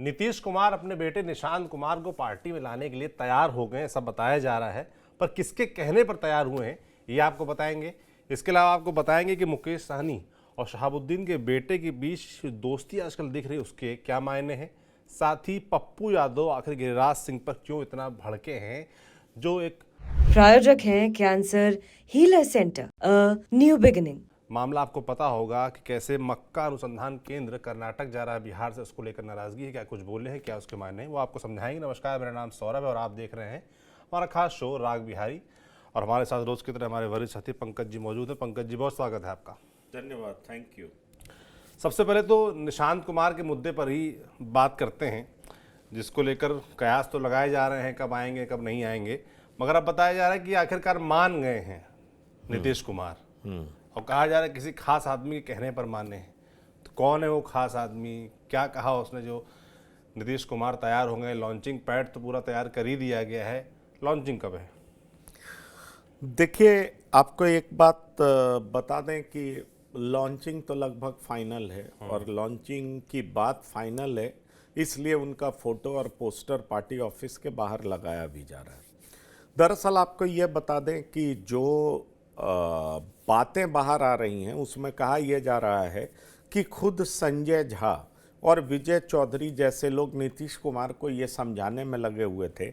नीतीश कुमार अपने बेटे निशांत कुमार को पार्टी में लाने के लिए तैयार हो गए, ऐसा बताया जा रहा है। पर किसके कहने पर तैयार हुए हैं ये आपको बताएंगे। इसके अलावा आपको बताएंगे कि मुकेश सहनी और शहाबुद्दीन के बेटे के बीच दोस्ती आजकल दिख रही है, उसके क्या मायने हैं। साथ ही पप्पू यादव आखिर गिरिराज सिंह पर क्यों इतना भड़के हैं, जो एक प्रायोजक हैं cancer healer centre a new beginning. मामला आपको पता होगा कि कैसे मक्का अनुसंधान केंद्र कर्नाटक जा रहा है, बिहार से उसको लेकर नाराजगी है, क्या कुछ बोले हैं, क्या उसके मायने हैं, वो आपको समझाएंगे। नमस्कार, मेरा नाम सौरभ है और आप देख रहे हैं हमारा खास शो राग बिहारी। और हमारे साथ रोज की तरह हमारे वरिष्ठ साथी पंकज जी मौजूद है। पंकज जी, बहुत स्वागत है आपका। धन्यवाद, थैंक यू। सबसे पहले तो निशांत कुमार के मुद्दे पर ही बात करते हैं, जिसको लेकर कयास तो लगाए जा रहे हैं कब आएंगे कब नहीं आएंगे, मगर अब बताया जा रहा है कि आखिरकार मान गए हैं नीतीश कुमार। और कहा जा रहा है किसी खास आदमी के कहने पर माने हैं। तो कौन है वो खास आदमी, क्या कहा उसने जो नीतीश कुमार तैयार हो गए। लॉन्चिंग पैड तो पूरा तैयार कर ही दिया गया है, लॉन्चिंग कब है? देखिए, आपको एक बात बता दें कि लॉन्चिंग तो लगभग फाइनल है और लॉन्चिंग की बात फाइनल है, इसलिए उनका फोटो और पोस्टर पार्टी ऑफिस के बाहर लगाया भी जा रहा है। दरअसल आपको ये बता दें कि जो बातें बाहर आ रही हैं उसमें कहा यह जा रहा है कि खुद संजय झा और विजय चौधरी जैसे लोग नीतीश कुमार को ये समझाने में लगे हुए थे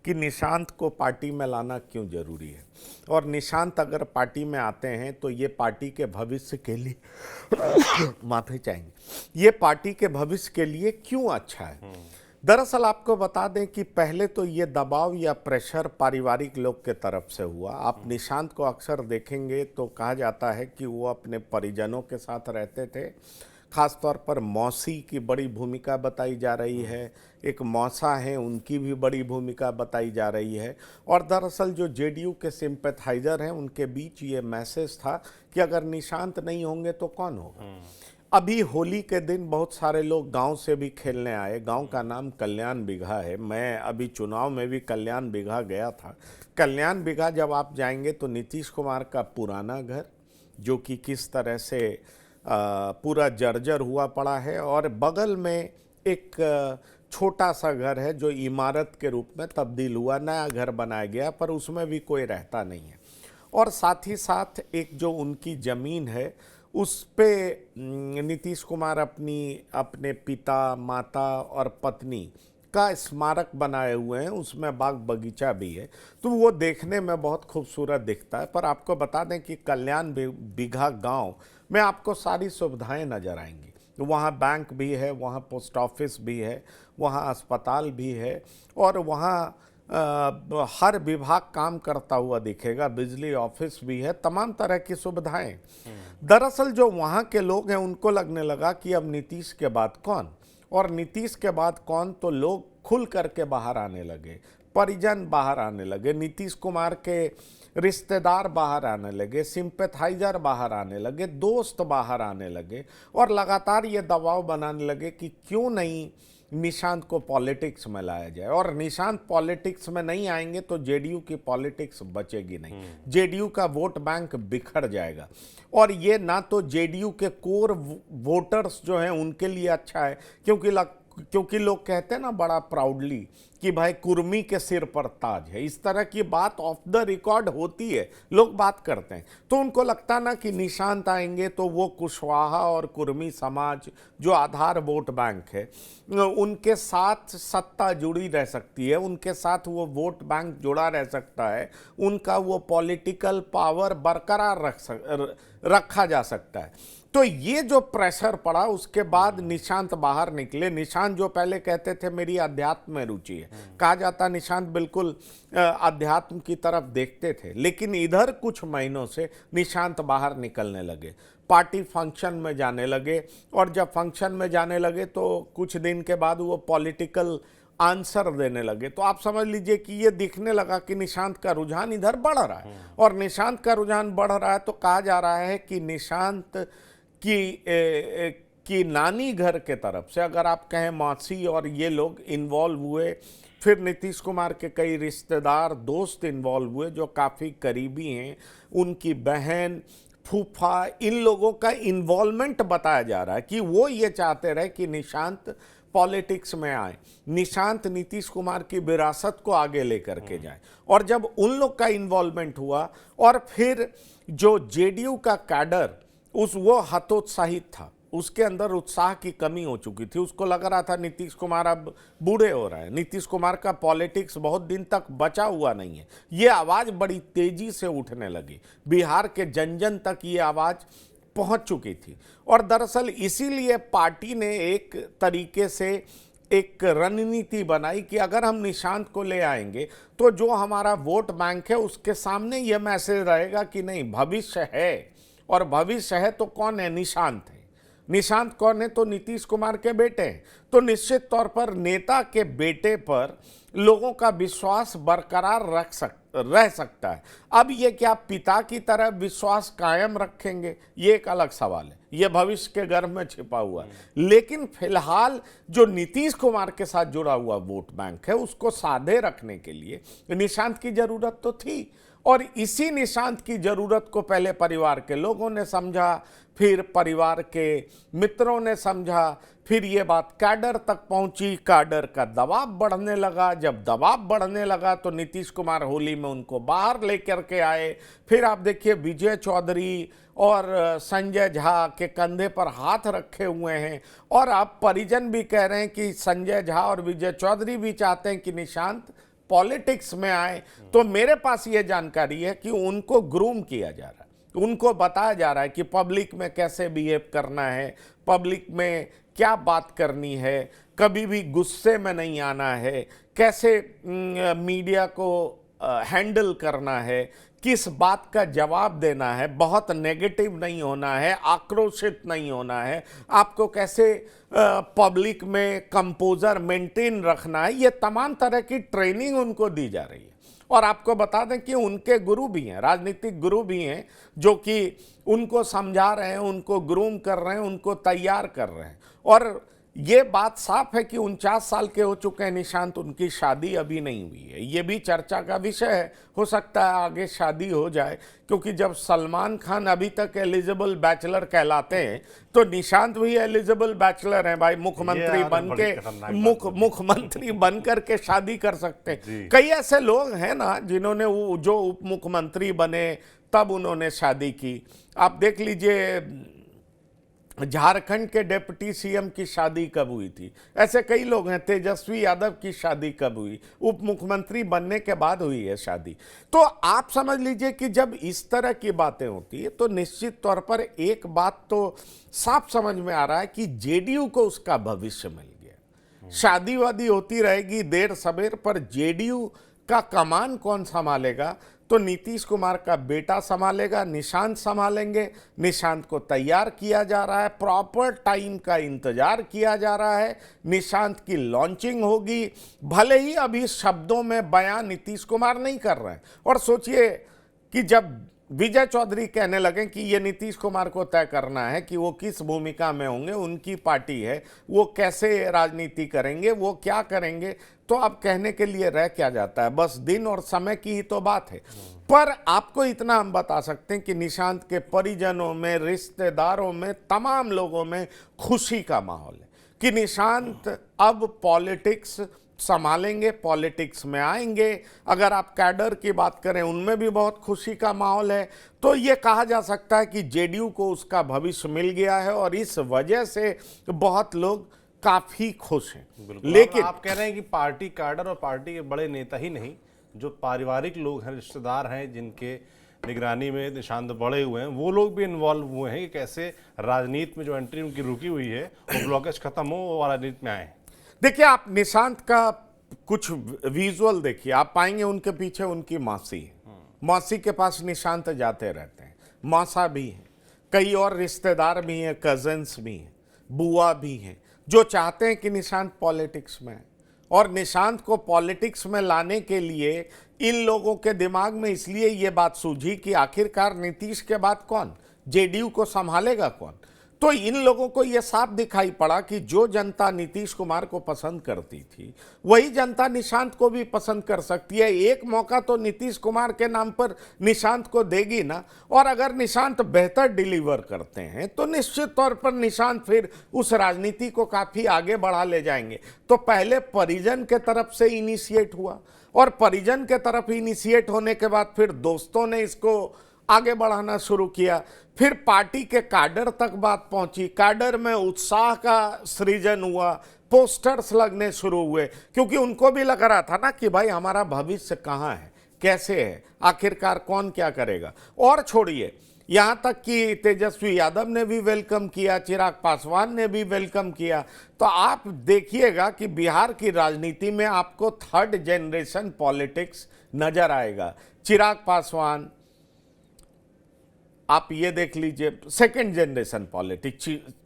कि निशांत को पार्टी में लाना क्यों जरूरी है, और निशांत अगर पार्टी में आते हैं तो ये पार्टी के भविष्य के लिए माफी चाहेंगे, ये पार्टी के भविष्य के लिए क्यों अच्छा है। दरअसल आपको बता दें कि पहले तो ये दबाव या प्रेशर पारिवारिक लोग के तरफ से हुआ। आप निशांत को अक्सर देखेंगे तो कहा जाता है कि वो अपने परिजनों के साथ रहते थे। खासतौर पर मौसी की बड़ी भूमिका बताई जा रही है, एक मौसा हैं उनकी भी बड़ी भूमिका बताई जा रही है। और दरअसल जो जेडीयू के सिंपैथाइजर हैं उनके बीच ये मैसेज था कि अगर निशांत नहीं होंगे तो कौन होगा। अभी होली के दिन बहुत सारे लोग गांव से भी खेलने आए। गांव का नाम कल्याण बिघा है। मैं अभी चुनाव में भी कल्याण बिघा गया था। कल्याण बिघा जब आप जाएंगे तो नीतीश कुमार का पुराना घर, जो कि किस तरह से पूरा जर्जर हुआ पड़ा है, और बगल में एक छोटा सा घर है जो इमारत के रूप में तब्दील हुआ, नया घर बनाया गया, पर उसमें भी कोई रहता नहीं है। और साथ ही साथ एक जो उनकी ज़मीन है उस पे नीतीश कुमार अपने पिता, माता और पत्नी का स्मारक बनाए हुए हैं, उसमें बाग बगीचा भी है, तो वो देखने में बहुत खूबसूरत दिखता है। पर आपको बता दें कि कल्याण बिघा गांव में आपको सारी सुविधाएं नज़र आएंगी। वहाँ बैंक भी है, वहाँ पोस्ट ऑफिस भी है, वहाँ अस्पताल भी है, और वहाँ हर विभाग काम करता हुआ दिखेगा, बिजली ऑफिस भी है, तमाम तरह की सुविधाएं। दरअसल जो वहाँ के लोग हैं उनको लगने लगा कि अब नीतीश के बाद कौन, और नीतीश के बाद कौन, तो लोग खुल करके बाहर आने लगे, परिजन बाहर आने लगे, नीतीश कुमार के रिश्तेदार बाहर आने लगे, सिंपैथाइजर बाहर आने लगे, दोस्त बाहर आने लगे, और लगातार ये दबाव बनाने लगे कि क्यों नहीं निशांत को पॉलिटिक्स में लाया जाए। और निशांत पॉलिटिक्स में नहीं आएंगे तो जेडीयू की पॉलिटिक्स बचेगी नहीं, जेडीयू का वोट बैंक बिखर जाएगा। और ये ना तो जेडीयू के कोर वोटर्स जो हैं उनके लिए अच्छा है, क्योंकि लोग कहते हैं ना बड़ा प्राउडली कि भाई कुर्मी के सिर पर ताज है, इस तरह की बात ऑफ द रिकॉर्ड होती है, लोग बात करते हैं। तो उनको लगता ना कि निशांत आएंगे तो वो कुशवाहा और कुर्मी समाज जो आधार वोट बैंक है उनके साथ सत्ता जुड़ी रह सकती है, उनके साथ वो वोट बैंक जुड़ा रह सकता है, उनका वो पॉलिटिकल पावर बरकरार रखा जा सकता है। तो ये जो प्रेशर पड़ा उसके बाद निशांत बाहर निकले। निशांत जो पहले कहते थे मेरी अध्यात्म में रुचि है, कहा जाता निशांत बिल्कुल अध्यात्म की तरफ देखते थे, लेकिन इधर कुछ महीनों से निशांत बाहर निकलने लगे, पार्टी फंक्शन में जाने लगे, और जब फंक्शन में जाने लगे तो कुछ दिन के बाद वो पॉलिटिकल आंसर देने लगे। तो आप समझ लीजिए कि ये दिखने लगा कि निशांत का रुझान इधर बढ़ रहा है, और निशांत का रुझान बढ़ रहा है तो कहा जा रहा है कि निशांत की नानी घर के तरफ से, अगर आप कहें मौसी और ये लोग इन्वॉल्व हुए, फिर नीतीश कुमार के कई रिश्तेदार दोस्त इन्वॉल्व हुए जो काफ़ी करीबी हैं, उनकी बहन, फूफा, इन लोगों का इन्वॉल्वमेंट बताया जा रहा है कि वो ये चाहते रहे कि निशांत पॉलिटिक्स में आए, निशांत नीतीश कुमार की विरासत को आगे लेकर के जाए। और जब उन लोग का इन्वॉल्वमेंट हुआ और फिर जो जेडीयू का कैडर वो हतोत्साहित था, उसके अंदर उत्साह की कमी हो चुकी थी। उसको लग रहा था नीतीश कुमार अब बूढ़े हो रहे हैं, नीतीश कुमार का पॉलिटिक्स बहुत दिन तक बचा हुआ नहीं है। ये आवाज़ बड़ी तेजी से उठने लगी, बिहार के जन जन तक ये आवाज़ पहुंच चुकी थी। और दरअसल इसीलिए पार्टी ने एक तरीके से एक रणनीति बनाई कि अगर हम निशांत को ले आएंगे तो जो हमारा वोट बैंक है उसके सामने ये मैसेज रहेगा कि नहीं, भविष्य है। और भविष्य है तो कौन है? निशांत है। निशांत कौन है? तो नीतीश कुमार के बेटे हैं। तो निश्चित तौर पर नेता के बेटे पर लोगों का विश्वास बरकरार रह सकता है। अब ये क्या पिता की तरह विश्वास कायम रखेंगे, ये एक अलग सवाल है, ये भविष्य के गर्भ में छिपा हुआ है। लेकिन फिलहाल जो नीतीश कुमार के साथ जुड़ा हुआ वोट बैंक है उसको साधे रखने के लिए निशांत की जरूरत तो थी। और इसी निशांत की जरूरत को पहले परिवार के लोगों ने समझा, फिर परिवार के मित्रों ने समझा, फिर ये बात कैडर तक पहुंची, कैडर का दबाव बढ़ने लगा। जब दबाव बढ़ने लगा तो नीतीश कुमार होली में उनको बाहर लेकर के आए। फिर आप देखिए विजय चौधरी और संजय झा के कंधे पर हाथ रखे हुए हैं। और अब परिजन भी कह रहे हैं कि संजय झा और विजय चौधरी भी चाहते हैं कि निशांत पॉलिटिक्स में आए। तो मेरे पास ये जानकारी है कि उनको ग्रूम किया जा रहा है, उनको बताया जा रहा है कि पब्लिक में कैसे बिहेव करना है, पब्लिक में क्या बात करनी है, कभी भी गुस्से में नहीं आना है, कैसे मीडिया को हैंडल करना है, किस बात का जवाब देना है, बहुत नेगेटिव नहीं होना है, आक्रोशित नहीं होना है, आपको कैसे पब्लिक में कंपोजर मेंटेन रखना है। ये तमाम तरह की ट्रेनिंग उनको दी जा रही है। और आपको बता दें कि उनके गुरु भी हैं, राजनीतिक गुरु भी हैं, जो कि उनको समझा रहे हैं, उनको ग्रूम कर रहे हैं, उनको तैयार कर रहे हैं। और ये बात साफ है कि 49 साल के हो चुके हैं निशांत, उनकी शादी अभी नहीं हुई है। ये भी चर्चा का विषय है, हो सकता है आगे शादी हो जाए, क्योंकि जब सलमान खान अभी तक एलिजिबल बैचलर कहलाते हैं तो निशांत भी एलिजिबल बैचलर हैं भाई। मुख्यमंत्री बन के मुख्यमंत्री बन करके शादी कर सकते हैं। कई ऐसे लोग हैं ना जिन्होंने जो उप मुख्यमंत्री बने तब उन्होंने शादी की। आप देख लीजिए झारखंड के डिप्टी सीएम की शादी कब हुई थी, ऐसे कई लोग हैं। तेजस्वी यादव की शादी कब हुई? उप मुख्यमंत्री बनने के बाद हुई है शादी। तो आप समझ लीजिए कि जब इस तरह की बातें होती है तो निश्चित तौर पर एक बात तो साफ समझ में आ रहा है कि जेडीयू को उसका भविष्य मिल गया। शादी वादी होती रहेगी देर सवेर, पर जेडीयू का कमान कौन संभालेगा? तो नीतीश कुमार का बेटा संभालेगा, निशांत संभालेंगे। निशांत को तैयार किया जा रहा है, प्रॉपर टाइम का इंतजार किया जा रहा है। निशांत की लॉन्चिंग होगी, भले ही अभी शब्दों में बयान नीतीश कुमार नहीं कर रहे हैं। और सोचिए कि जब विजय चौधरी कहने लगे कि ये नीतीश कुमार को तय करना है कि वो किस भूमिका में होंगे, उनकी पार्टी है, वो कैसे राजनीति करेंगे, वो क्या करेंगे, तो अब कहने के लिए रह क्या जाता है? बस दिन और समय की ही तो बात है। पर आपको इतना हम बता सकते हैं कि निशांत के परिजनों में, रिश्तेदारों में, तमाम लोगों में खुशी का माहौल है कि निशांत अब पॉलिटिक्स संभालेंगे, पॉलिटिक्स में आएंगे। अगर आप कैडर की बात करें उनमें भी बहुत खुशी का माहौल है। तो ये कहा जा सकता है कि जेडीयू को उसका भविष्य मिल गया है और इस वजह से बहुत लोग काफी खुश हैं। लेकिन आप कह रहे हैं कि पार्टी कैडर और पार्टी के बड़े नेता ही नहीं, जो पारिवारिक लोग हैं, रिश्तेदार हैं, जिनके निगरानी में निशांत बड़े हुए हैं, वो लोग भी इन्वॉल्व हुए हैं कि कैसे राजनीति में जो एंट्री उनकी रुकी हुई है वो ब्लॉकेज खत्म हो, वो राजनीति में आए। देखिए, आप निशांत का कुछ विजुअल देखिए, आप पाएंगे उनके पीछे उनकी मासी है। मासी के पास निशांत जाते रहते हैं, मासा भी है, कई और रिश्तेदार भी हैं, कजन्स भी हैं, बुआ भी हैं, जो चाहते हैं कि निशांत पॉलिटिक्स में है। और निशांत को पॉलिटिक्स में लाने के लिए इन लोगों के दिमाग में इसलिए ये बात सूझी कि आखिरकार नीतीश के बाद कौन जेडीयू को संभालेगा कौन? तो इन लोगों को यह साफ दिखाई पड़ा कि जो जनता नीतीश कुमार को पसंद करती थी वही जनता निशांत को भी पसंद कर सकती है। एक मौका तो नीतीश कुमार के नाम पर निशांत को देगी ना, और अगर निशांत बेहतर डिलीवर करते हैं तो निश्चित तौर पर निशांत फिर उस राजनीति को काफी आगे बढ़ा ले जाएंगे। तो पहले परिजन के तरफ से इनिशिएट हुआ, और परिजन के तरफ इनिशिएट होने के बाद फिर दोस्तों ने इसको आगे बढ़ाना शुरू किया, फिर पार्टी के कैडर तक बात पहुंची, कैडर में उत्साह का सृजन हुआ, पोस्टर्स लगने शुरू हुए, क्योंकि उनको भी लग रहा था ना कि भाई हमारा भविष्य कहाँ है, कैसे है, आखिरकार कौन क्या करेगा। और छोड़िए, यहां तक कि तेजस्वी यादव ने भी वेलकम किया, चिराग पासवान ने भी वेलकम किया। तो आप देखिएगा कि बिहार की राजनीति में आपको थर्ड जनरेशन पॉलिटिक्स नजर आएगा। चिराग पासवान, आप ये देख लीजिए, second generation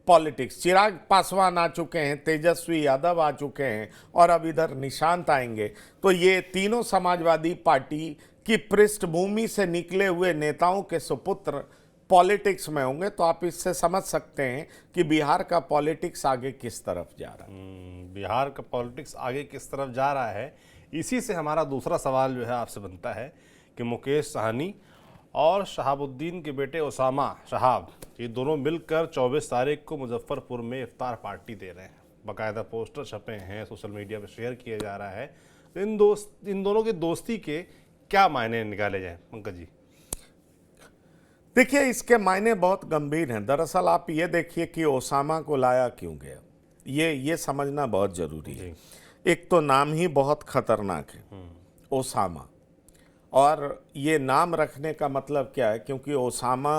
politics, Chirag Paswan आ चुके हैं, तेजस्वी यादव आ चुके हैं, और अब इधर निशांत आएंगे। तो ये तीनों समाजवादी पार्टी की पृष्ठभूमि से निकले हुए नेताओं के सुपुत्र पॉलिटिक्स में होंगे। तो आप इससे समझ सकते हैं कि बिहार का पॉलिटिक्स आगे किस तरफ जा रहा है। बिहार का पॉलिटिक्स आगे किस तरफ जा रहा है, इसी से हमारा दूसरा सवाल जो है आपसे बनता है कि मुकेश सहनी और शहाबुद्दीन के बेटे ओसामा शहाब, ये दोनों मिलकर 24 तारीख को मुजफ्फरपुर में इफ्तार पार्टी दे रहे हैं। बाकायदा पोस्टर छपे हैं, सोशल मीडिया पर शेयर किया जा रहा है। तो इन दोनों की दोस्ती के क्या मायने निकाले जाएं पंकज जी? देखिए, इसके मायने बहुत गंभीर हैं। दरअसल आप ये देखिए कि ओसामा को लाया क्यों गया, ये समझना बहुत जरूरी है। एक तो नाम ही बहुत खतरनाक है, ओसामा, और ये नाम रखने का मतलब क्या है, क्योंकि ओसामा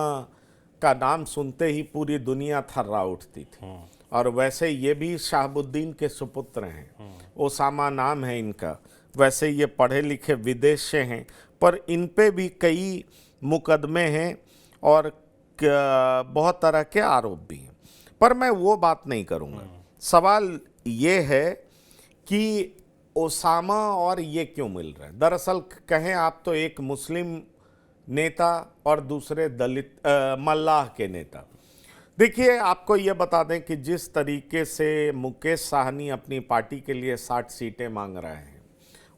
का नाम सुनते ही पूरी दुनिया थर्रा उठती थी। और वैसे ये भी शहाबुद्दीन के सुपुत्र हैं, ओसामा नाम है इनका। वैसे ये पढ़े लिखे विदेश से हैं, पर इन पे भी कई मुकदमे हैं और बहुत तरह के आरोप भी हैं, पर मैं वो बात नहीं करूँगा। सवाल ये है कि ओसामा और ये क्यों मिल रहे हैं। दरअसल कहें आप तो एक मुस्लिम नेता और दूसरे दलित मल्लाह के नेता। देखिए, आपको ये बता दें कि जिस तरीके से मुकेश सहनी अपनी पार्टी के लिए 60 सीटें मांग रहे हैं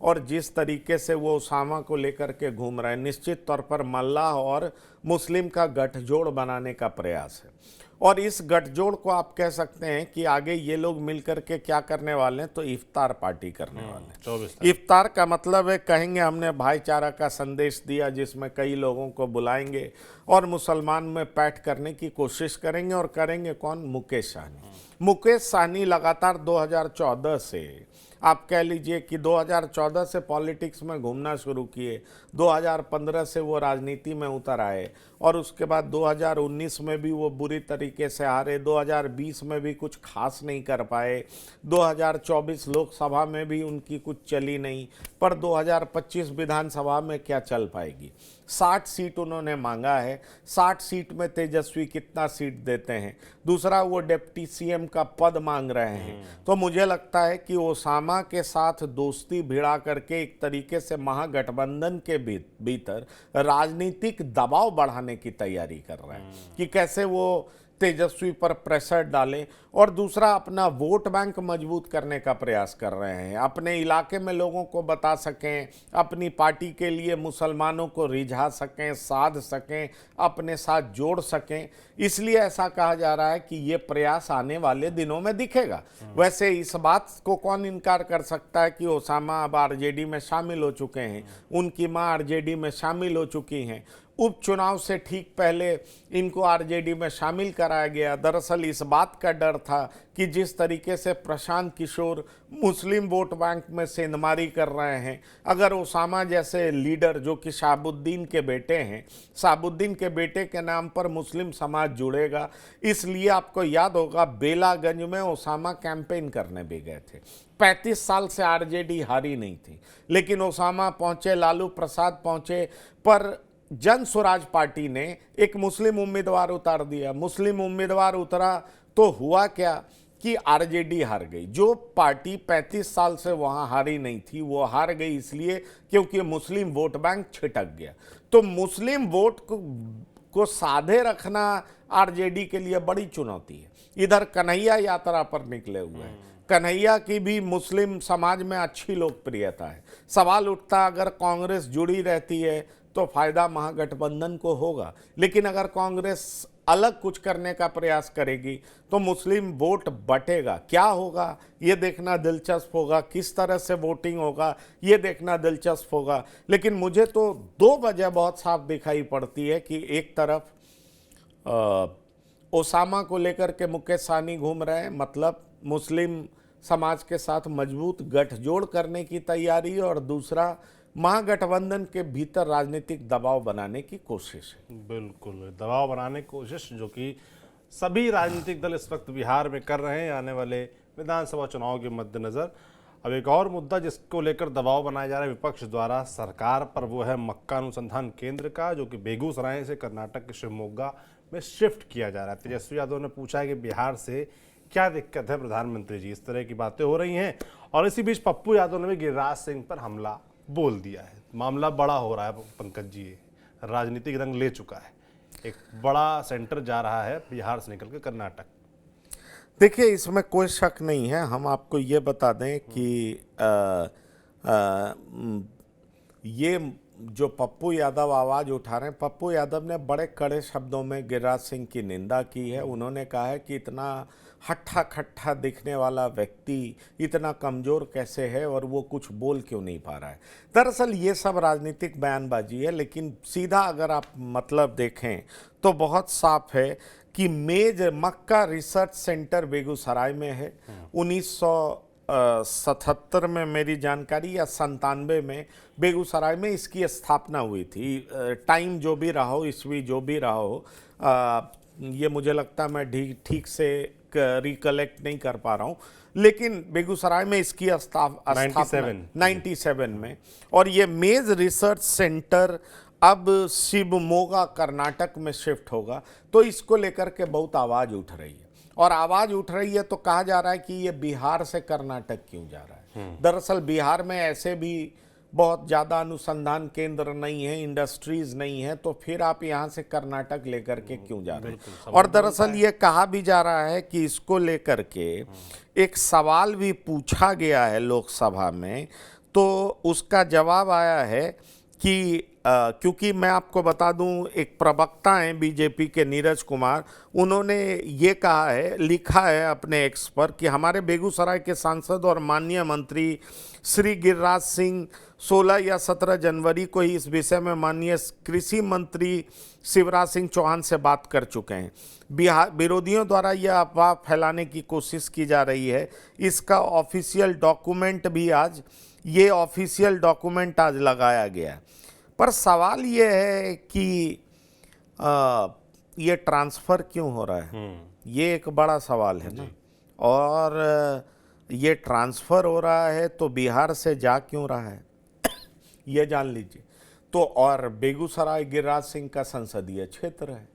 और जिस तरीके से वो ओसामा को लेकर के घूम रहे हैं, निश्चित तौर पर मल्लाह और मुस्लिम का गठजोड़ बनाने का प्रयास है। और इस गठजोड़ को आप कह सकते हैं कि आगे ये लोग मिलकर के क्या करने वाले हैं, तो इफ्तार पार्टी करने वाले हैं। 24 इफ्तार का मतलब है, कहेंगे हमने भाईचारा का संदेश दिया, जिसमें कई लोगों को बुलाएंगे और मुसलमान में पैठ करने की कोशिश करेंगे। और करेंगे कौन? मुकेश सहनी। मुकेश सहनी लगातार 2014 से, आप कह लीजिए कि 2014 से पॉलिटिक्स में घूमना शुरू किए, 2015 से वो राजनीति में उतर आए, और उसके बाद 2019 में भी वो बुरी तरीके से हारे, 2020 में भी कुछ खास नहीं कर पाए, 2024 लोकसभा में भी उनकी कुछ चली नहीं, पर 2025 विधानसभा में क्या चल पाएगी। 60 सीट उन्होंने मांगा है, 60 सीट में तेजस्वी कितना सीट देते हैं। दूसरा, वो डिप्टी सीएम का पद मांग रहे हैं। तो मुझे लगता है कि ओसामा के साथ दोस्ती भिड़ा करके एक तरीके से महागठबंधन के भीतर राजनीतिक दबाव बढ़ाने की तैयारी कर रहे हैं कि कैसे वो तेजस्वी पर प्रेशर डालें, और दूसरा अपना वोट बैंक मजबूत करने का प्रयास कर रहे हैं, अपने इलाके में लोगों को बता सकें, अपनी पार्टी के लिए मुसलमानों को रिझा सकें, साध सकें, अपने साथ जोड़ सकें। इसलिए ऐसा कहा जा रहा है कि ये प्रयास आने वाले दिनों में दिखेगा। वैसे इस बात को कौन इनकार कर सकता है कि ओसामा अब आरजेडी में शामिल हो चुके हैं, उनकी मां आरजेडी में शामिल हो चुकी हैं। उपचुनाव से ठीक पहले इनको आरजेडी में शामिल कराया गया। दरअसल इस बात का डर था कि जिस तरीके से प्रशांत किशोर मुस्लिम वोट बैंक में सेंधमारी कर रहे हैं, अगर ओसामा जैसे लीडर, जो कि शहाबुद्दीन के बेटे हैं, शहाबुद्दीन के बेटे के नाम पर मुस्लिम समाज जुड़ेगा। इसलिए आपको याद होगा, बेलागंज में ओसामा कैंपेन करने भी गए थे। 35 साल से आरजेडी हारी नहीं थी, लेकिन ओसामा पहुंचे, लालू प्रसाद पहुंचे, पर जन स्वराज पार्टी ने एक मुस्लिम उम्मीदवार उतार दिया। मुस्लिम उम्मीदवार उतरा तो हुआ क्या कि आरजेडी हार गई। जो पार्टी 35 साल से वहां हारी नहीं थी, वो हार गई इसलिए क्योंकि मुस्लिम वोट बैंक छिटक गया। तो मुस्लिम वोट को साधे रखना आरजेडी के लिए बड़ी चुनौती है। इधर कन्हैया यात्रा पर निकले हुए हैं, कन्हैया की भी मुस्लिम समाज में अच्छी लोकप्रियता है। सवाल उठता अगर कांग्रेस जुड़ी रहती है तो फायदा महागठबंधन को होगा, लेकिन अगर कांग्रेस अलग कुछ करने का प्रयास करेगी तो मुस्लिम वोट बटेगा। क्या होगा ये देखना दिलचस्प होगा, किस तरह से वोटिंग होगा ये देखना दिलचस्प होगा। लेकिन मुझे तो दो वजह बहुत साफ दिखाई पड़ती है कि एक तरफ ओसामा को लेकर के मुकेश सहनी घूम रहे हैं, मतलब मुस्लिम समाज के साथ मजबूत गठजोड़ करने की तैयारी, और दूसरा महागठबंधन के भीतर राजनीतिक दबाव बनाने की कोशिश है। बिल्कुल, दबाव बनाने की कोशिश जो कि सभी राजनीतिक दल इस वक्त बिहार में कर रहे हैं आने वाले विधानसभा चुनाव के मद्देनज़र। अब एक और मुद्दा जिसको लेकर दबाव बनाया जा रहा है विपक्ष द्वारा सरकार पर, वो है मक्का अनुसंधान केंद्र का, जो कि बेगूसराय से कर्नाटक के शिवमोगा में शिफ्ट किया जा रहा है। तेजस्वी यादव ने पूछा है कि बिहार से क्या दिक्कत है प्रधानमंत्री जी, इस तरह की बातें हो रही हैं। और इसी बीच पप्पू यादव ने भी गिरिराज सिंह पर हमला बोल दिया है। मामला बड़ा हो रहा है पंकज जी, राजनीतिक रंग ले चुका है, एक बड़ा सेंटर जा रहा है बिहार से निकल के कर्नाटक। देखिए, इसमें कोई शक नहीं है। हम आपको ये बता दें कि ये जो पप्पू यादव आवाज़ उठा रहे हैं, पप्पू यादव ने बड़े कड़े शब्दों में गिरिराज सिंह की निंदा की है। उन्होंने कहा है कि इतना हट्ठा खट्ठा दिखने वाला व्यक्ति इतना कमज़ोर कैसे है और वो कुछ बोल क्यों नहीं पा रहा है। दरअसल ये सब राजनीतिक बयानबाजी है, लेकिन सीधा अगर आप मतलब देखें तो बहुत साफ है कि मक्का रिसर्च सेंटर बेगूसराय में है। 1977 में मेरी जानकारी या 97 में बेगूसराय में इसकी स्थापना हुई थी। टाइम जो भी रहा हो, ईस्वी जो भी रहा हो, ये मुझे लगता है मैं ठीक से रिकलेक्ट नहीं कर पा रहा हूँ, लेकिन बेगूसराय में इसकी स्थापना 97 में, और ये मेज रिसर्च सेंटर अब शिवमोगा कर्नाटक में शिफ्ट होगा। तो इसको लेकर के बहुत आवाज़ उठ रही है, और आवाज़ उठ रही है तो कहा जा रहा है कि ये बिहार से कर्नाटक क्यों जा रहा है। दरअसल बिहार में ऐसे भी बहुत ज़्यादा अनुसंधान केंद्र नहीं है, इंडस्ट्रीज नहीं है, तो फिर आप यहाँ से कर्नाटक लेकर के क्यों जा रहे हैं। और दरअसल ये कहा भी जा रहा है कि इसको लेकर के एक सवाल भी पूछा गया है लोकसभा में, तो उसका जवाब आया है कि क्योंकि मैं आपको बता दूं, एक प्रवक्ता हैं बीजेपी के नीरज कुमार, उन्होंने ये कहा है, लिखा है अपने एक्स पर कि हमारे बेगूसराय के सांसद और माननीय मंत्री श्री गिरिराज सिंह 16 या 17 जनवरी को ही इस विषय में माननीय कृषि मंत्री शिवराज सिंह चौहान से बात कर चुके हैं। बिहार विरोधियों द्वारा यह अफवाह फैलाने की कोशिश की जा रही है। इसका ऑफिशियल डॉक्यूमेंट भी आज लगाया गया है। पर सवाल ये है कि ये ट्रांसफ़र क्यों हो रहा है, ये एक बड़ा सवाल है ना। और ये ट्रांसफ़र हो रहा है तो बिहार से जा क्यों रहा है ये जान लीजिए। तो और बेगूसराय गिरिराज सिंह का संसदीय क्षेत्र है,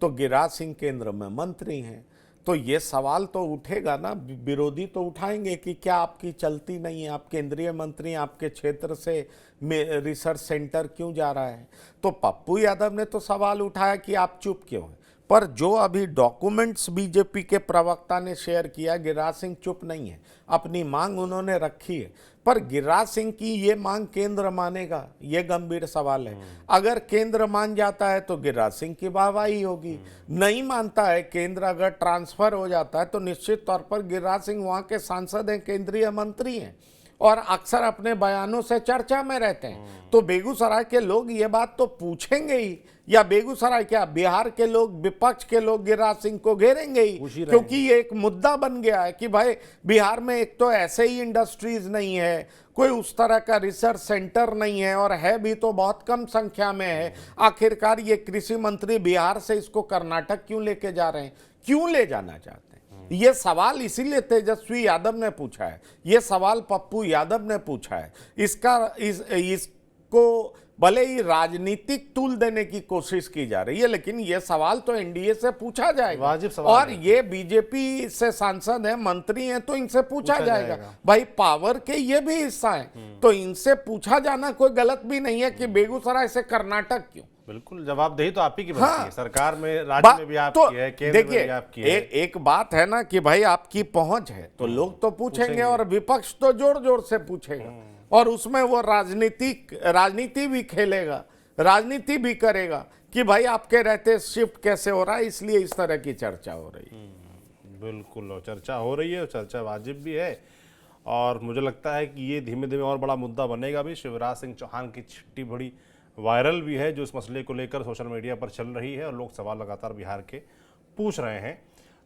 तो गिरिराज सिंह केंद्र में मंत्री हैं, तो ये सवाल तो उठेगा ना, विरोधी तो उठाएंगे कि क्या आपकी चलती नहीं है, आप केंद्रीय मंत्री, आपके क्षेत्र से रिसर्च सेंटर क्यों जा रहा है। तो पप्पू यादव ने तो सवाल उठाया कि आप चुप क्यों हैं, पर जो अभी डॉक्यूमेंट्स बीजेपी के प्रवक्ता ने शेयर किया, गिरिराज सिंह चुप नहीं है, अपनी मांग उन्होंने रखी है। पर गिरिराज सिंह की ये मांग केंद्र मानेगा, ये गंभीर सवाल है। अगर केंद्र मान जाता है तो गिरिराज सिंह की वाहवाही होगी, नहीं मानता है केंद्र, अगर ट्रांसफर हो जाता है तो निश्चित तौर पर गिरिराज सिंह वहाँ के सांसद हैं, केंद्रीय मंत्री हैं और अक्सर अपने बयानों से चर्चा में रहते हैं। तो बेगूसराय के लोग ये बात तो पूछेंगे ही, या बेगूसराय क्या बिहार के लोग, विपक्ष के लोग गिरिराज सिंह को घेरेंगे ही, क्योंकि ये एक मुद्दा बन गया है कि भाई बिहार में एक तो ऐसे ही इंडस्ट्रीज नहीं है, कोई उस तरह का रिसर्च सेंटर नहीं है, और है भी तो बहुत कम संख्या में है। आखिरकार ये कृषि मंत्री बिहार से इसको कर्नाटक क्यों लेके जा रहे हैं, क्यों ले जाना चाहते हैं। ये सवाल इसीलिए तेजस्वी यादव ने पूछा है, ये सवाल पप्पू यादव ने पूछा है। इसका इस को भले ही राजनीतिक टूल देने की कोशिश की जा रही है, लेकिन ये सवाल तो एनडीए से पूछा जाएगा। वाजिब सवाल और है। ये बीजेपी से सांसद है, मंत्री हैं, तो इनसे पूछा जाएगा। जाएगा। भाई पावर के ये भी हिस्सा है, तो इनसे पूछा जाना कोई गलत भी नहीं है कि बेगूसराय से कर्नाटक क्यों। बिल्कुल, जवाबदेही तो आप ही की बनती हाँ। है, सरकार में, राज्य में भी आपकी है, केंद्र में भी आपकी है। एक बात है ना कि भाई आपकी पहुंच है तो लोग तो पूछेंगे और विपक्ष तो जोर जोर से पूछेगा, और उसमें वो राजनीति भी खेलेगा, राजनीति भी करेगा कि भाई आपके रहते शिफ्ट कैसे हो रहा है, इसलिए इस तरह की चर्चा हो रही है। बिल्कुल, और चर्चा हो रही है, और चर्चा वाजिब भी है। और मुझे लगता है कि ये धीमे धीमे और बड़ा मुद्दा बनेगा भी। शिवराज सिंह चौहान की चिट्ठी बड़ी वायरल भी है, जो इस मसले को लेकर सोशल मीडिया पर चल रही है, और लोग सवाल लगातार बिहार के पूछ रहे हैं।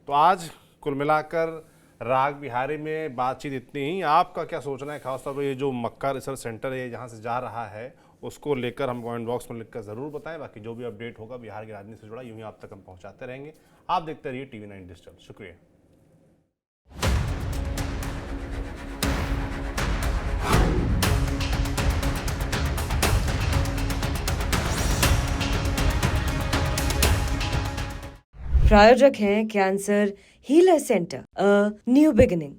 तो आज कुल मिलाकर राग बिहारी में बातचीत इतनी ही। आपका क्या सोचना है, खासतौर पर ये जो मक्का रिसर्च सेंटर है जहाँ से जा रहा है, उसको लेकर हम कमेंट बॉक्स में लिखकर ज़रूर बताएं। बाकी जो भी अपडेट होगा बिहार की राजनीति से जुड़ा, यूँ ही आप तक हम पहुँचाते रहेंगे। आप देखते रहिए TV9 डिजिटल। शुक्रिया। प्रायोजक हैं cancer healer centre, a new beginning.